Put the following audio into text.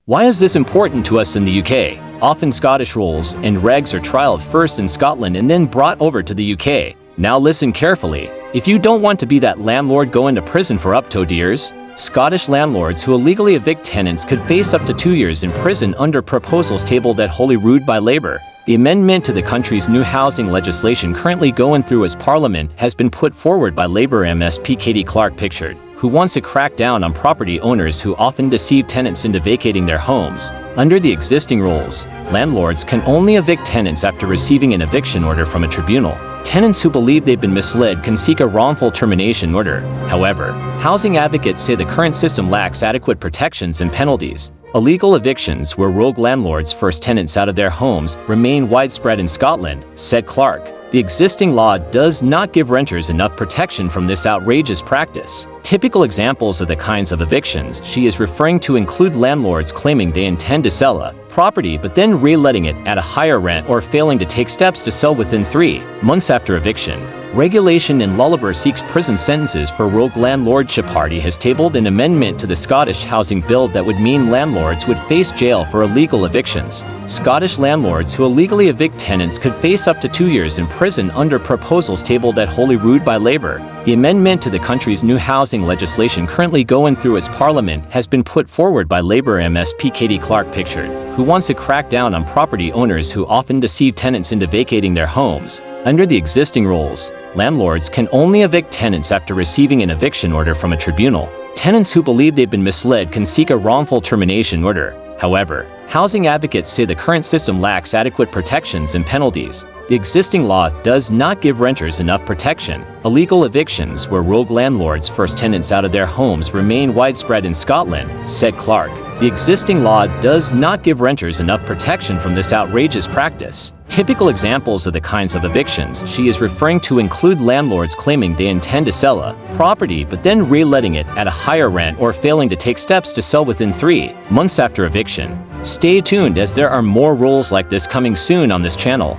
Why is this important to us in the UK? Often Scottish rules and regs are trialed first in Scotland and then brought over to the UK. Now listen carefully. If you don't want to be that landlord going to prison for up to 2 years, Scottish landlords who illegally evict tenants could face up to 2 years in prison under proposals tabled at Holyrood by Labour. The amendment to the country's new housing legislation currently going through as Parliament has been put forward by Labour MSP Katie Clark-Pickford, who wants to crack down on property owners who often deceive tenants into vacating their homes. Under the existing rules, landlords can only evict tenants after receiving an eviction order from a tribunal. Tenants who believe they've been misled can seek a wrongful termination order. However, housing advocates say the current system lacks adequate protections and penalties. Illegal evictions, where rogue landlords force tenants out of their homes, remain widespread in Scotland, said Clark. The existing law does not give renters enough protection from this outrageous practice. Typical examples of the kinds of evictions she is referring to include landlords claiming they intend to sell a property but then reletting it at a higher rent or failing to take steps to sell within 3 months after eviction. Regulation in Lullaby seeks prison sentences for rogue landlordship. Party has tabled an amendment to the Scottish Housing Bill that would mean landlords would face jail for illegal evictions. Scottish landlords who illegally evict tenants could face up to 2 years in prison under proposals tabled at Holyrood by Labour. The amendment to the country's new housing legislation currently going through as Parliament has been put forward by Labour MSP Katie Clark-Pickford, who wants to crack down on property owners who often deceive tenants into vacating their homes. Under the existing rules, landlords can only evict tenants after receiving an eviction order from a tribunal. Tenants who believe they've been misled can seek a wrongful termination order. However, housing advocates say the current system lacks adequate protections and penalties. The existing law does not give renters enough protection. Illegal evictions, where rogue landlords force tenants out of their homes, remain widespread in Scotland, said Clark. The existing law does not give renters enough protection from this outrageous practice. Typical examples of the kinds of evictions she is referring to include landlords claiming they intend to sell a property but then reletting it at a higher rent or failing to take steps to sell within 3 months after eviction. Stay tuned, as there are more rules like this coming soon on this channel.